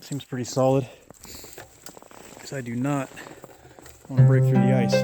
seems pretty solid, because I do not want to break through the ice.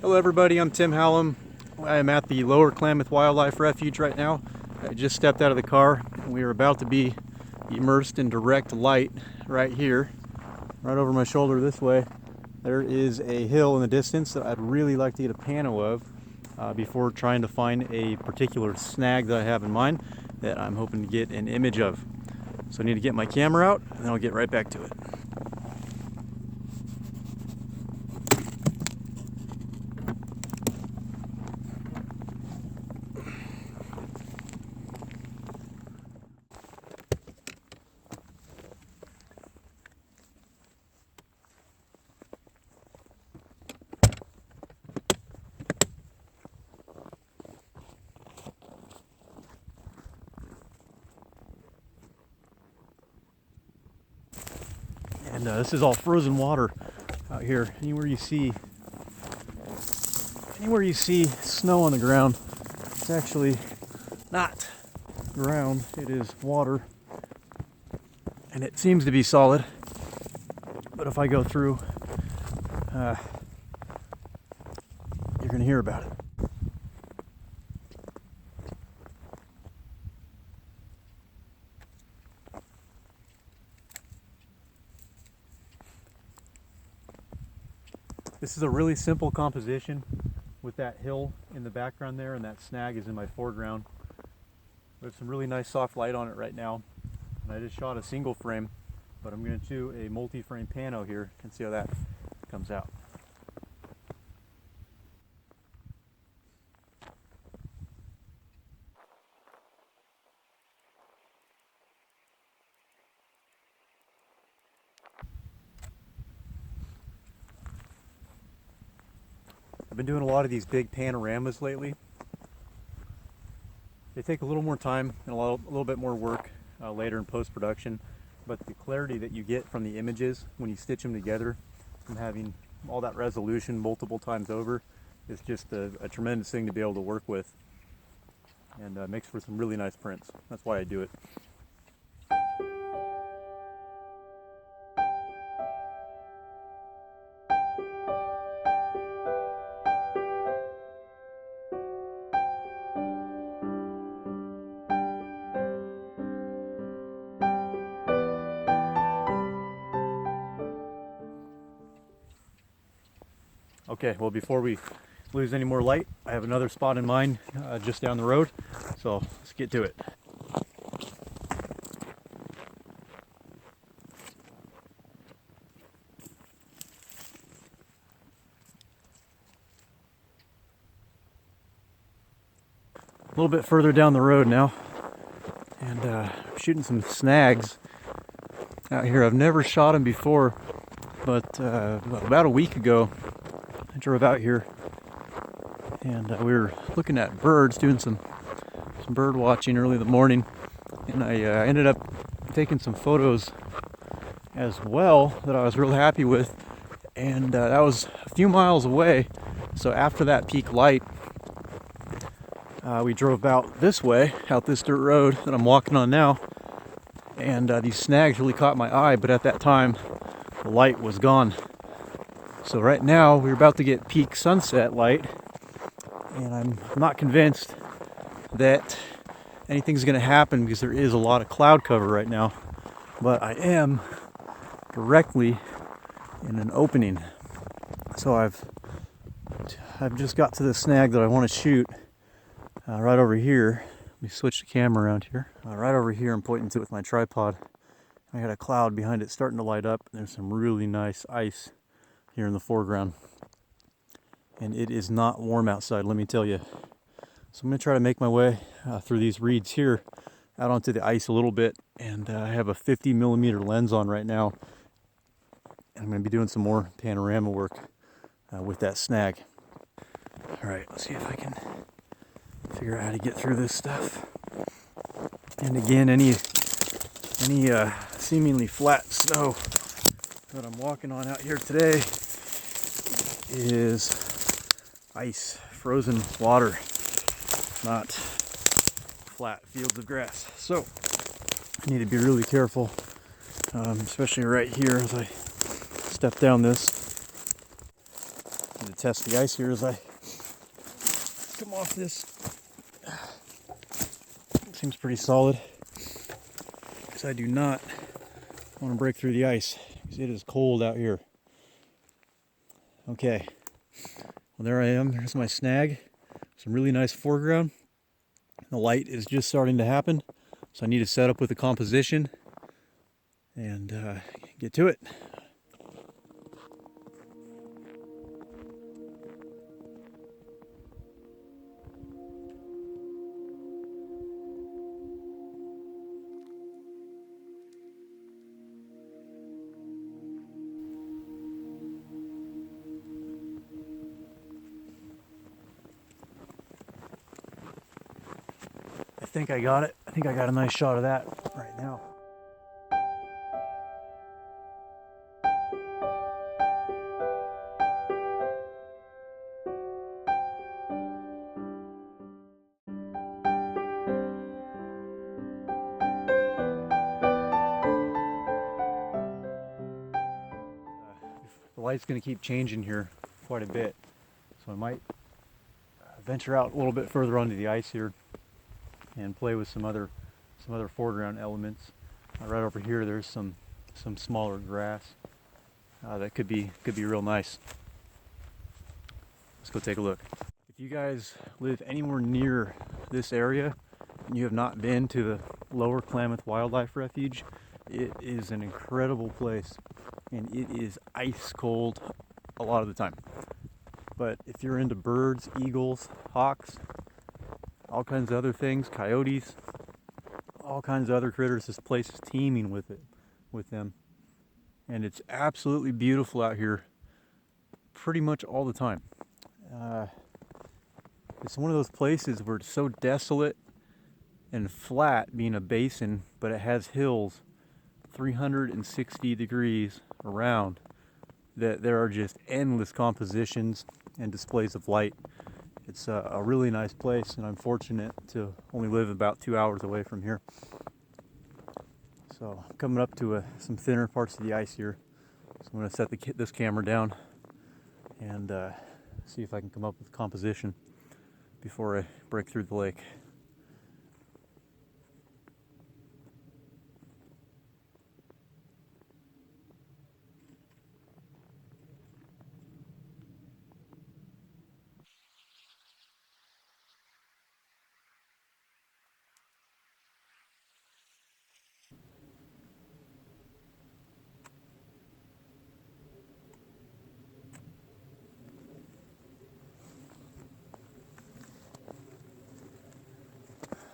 Hello everybody, I'm Tim Hallam. I am at the Lower Klamath Wildlife Refuge right now. I just stepped out of the car and we are about to be immersed in direct light right here. Right over my shoulder this way, there is a hill in the distance that I'd really like to get a pano of before trying to find a particular snag that I have in mind that I'm hoping to get an image of. So I need to get my camera out and then I'll get right back to it. And this is all frozen water out here. Anywhere you see snow on the ground, it's actually not ground, it is water. And it seems to be solid. But if I go through, you're going to hear about it. This is a really simple composition with that hill in the background there and that snag is in my foreground. There's some really nice soft light on it right now. And I just shot a single frame, but I'm going to do a multi-frame pano here and see how that comes out. I've been doing a lot of these big panoramas lately. They take a little more time and a little bit more work later in post-production, but the clarity that you get from the images when you stitch them together from having all that resolution multiple times over is just a tremendous thing to be able to work with, and makes for some really nice prints. That's why I do it. Okay, well, before we lose any more light, I have another spot in mind just down the road, so let's get to it. A little bit further down the road now, and shooting some snags out here. I've never shot them before, but about a week ago, I drove out here and we were looking at birds, doing some bird watching early in the morning, and I ended up taking some photos as well that I was real happy with, and that was a few miles away. So after that peak light, we drove out this way, out this dirt road that I'm walking on now, and these snags really caught my eye, but at that time the light was gone. So right now we're about to get peak sunset light, and I'm not convinced that anything's going to happen because there is a lot of cloud cover right now. But I am directly in an opening. So I've just got to the snag that I want to shoot right over here. Let me switch the camera around here. Right over here, I'm pointing to it with my tripod. I got a cloud behind it starting to light up. There's some really nice ice here in the foreground. And it is not warm outside, let me tell you. So I'm going to try to make my way through these reeds here out onto the ice a little bit. And I have a 50mm lens on right now. I'm going to be doing some more panorama work with that snag. All right, let's see if I can figure out how to get through this stuff. And again, any seemingly flat snow that I'm walking on out here today is ice, frozen water, not flat fields of grass. So I need to be really careful, especially right here as I step down this. I'm going to test the ice here as I come off this. It seems pretty solid, because I do not want to break through the ice because it is cold out here. Okay, well, there I am. There's my snag. Some really nice foreground. The light is just starting to happen, so I need to set up with the composition and get to it. I think I got it. I think I got a nice shot of that right now. The light's going to keep changing here quite a bit, so I might venture out a little bit further onto the ice here and play with some other foreground elements. Right over here, there's some smaller grass that could be real nice. Let's go take a look. If you guys live anywhere near this area and you have not been to the Lower Klamath Wildlife Refuge, it is an incredible place, and it is ice cold a lot of the time. But if you're into birds, eagles, hawks, all kinds of other things, coyotes, all kinds of other critters, this place is teeming with them. And it's absolutely beautiful out here pretty much all the time. It's one of those places where it's so desolate and flat, being a basin, but it has hills 360 degrees around, that there are just endless compositions and displays of light. It's a really nice place, and I'm fortunate to only live about 2 hours away from here. So I'm coming up to some thinner parts of the ice here. So I'm going to set this camera down and see if I can come up with composition before I break through the lake.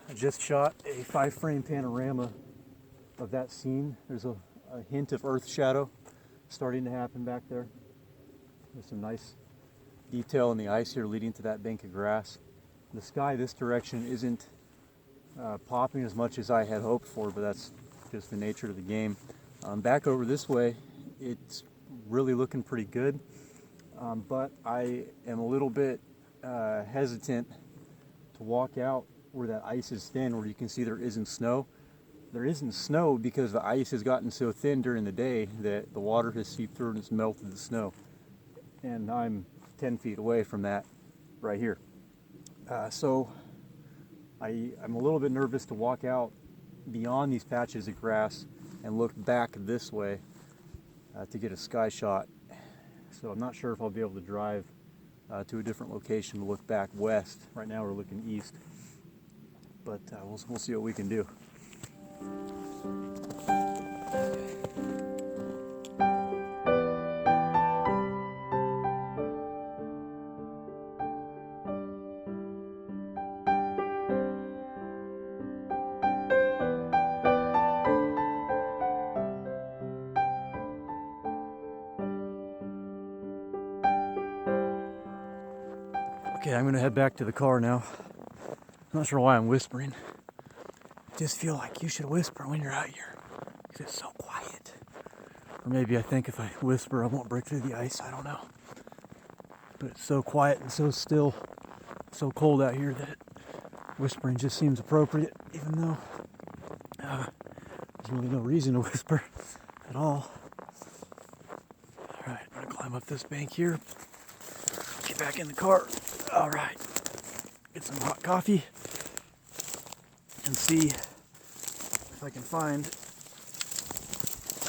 I just shot a 5-frame panorama of that scene. There's a hint of earth shadow starting to happen back there. There's some nice detail in the ice here leading to that bank of grass. The sky this direction isn't popping as much as I had hoped for, but that's just the nature of the game. Back over this way, it's really looking pretty good, but I am a little bit hesitant to walk out where that ice is thin, where you can see there isn't snow. There isn't snow because the ice has gotten so thin during the day that the water has seeped through and has melted the snow. and I'm 10 feet away from that right here. So I'm a little bit nervous to walk out beyond these patches of grass and look back this way to get a sky shot. So I'm not sure if I'll be able to drive to a different location to look back west. Right now we're looking east, but we'll see what we can do. Okay, I'm gonna head back to the car now. I'm not sure why I'm whispering. I just feel like you should whisper when you're out here, because it's so quiet. Or maybe I think if I whisper I won't break through the ice, I don't know. But it's so quiet and so still, so cold out here that whispering just seems appropriate, even though there's really no reason to whisper at all. Alright, I'm gonna climb up this bank here, get back in the car. Alright, get some hot coffee and see if I can find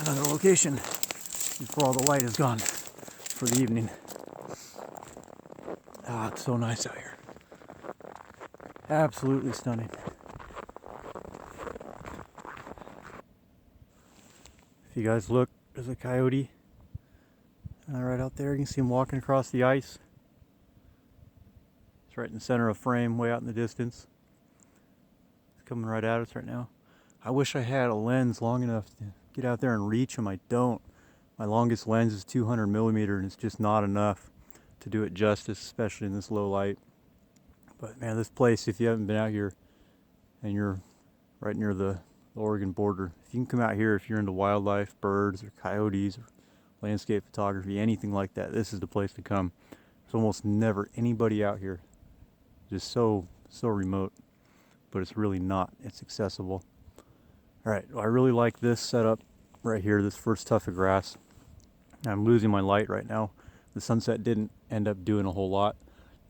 another location before all the light is gone for the evening. Ah, it's so nice out here. Absolutely stunning. If you guys look, there's a coyote right out there. You can see him walking across the ice. It's right in the center of frame, way out in the distance. It's coming right at us right now. I wish I had a lens long enough to get out there and reach him. I don't. My longest lens is 200 millimeter, and it's just not enough to do it justice, especially in this low light. But man, this place, if you haven't been out here and you're right near the Oregon border, if you can come out here, if you're into wildlife, birds or coyotes or landscape photography, anything like that, this is the place to come. There's almost never anybody out here. Just so remote, but it's really not. It's accessible. All right, well, I really like this setup right here, this first tuft of grass. I'm losing my light right now. The sunset didn't end up doing a whole lot,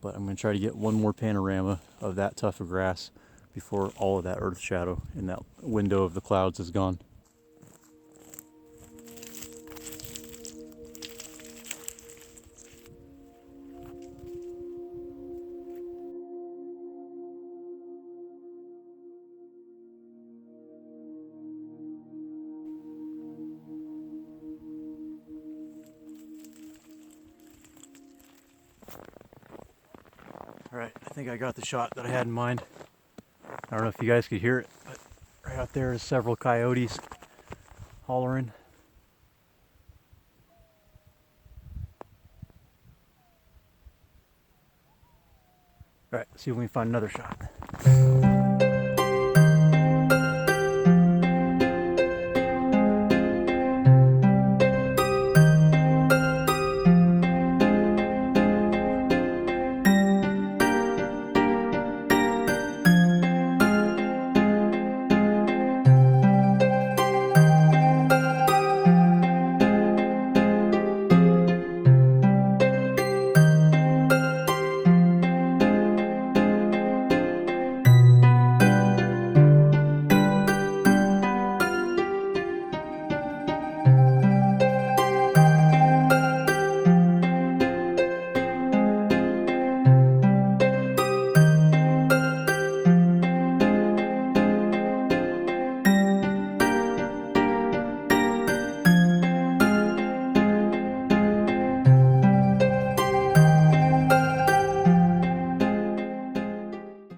but I'm going to try to get one more panorama of that tuft of grass before all of that earth shadow in that window of the clouds is gone. Alright, I think I got the shot that I had in mind. I don't know if you guys could hear it, but right out there is several coyotes hollering. Alright, let's see if we can find another shot.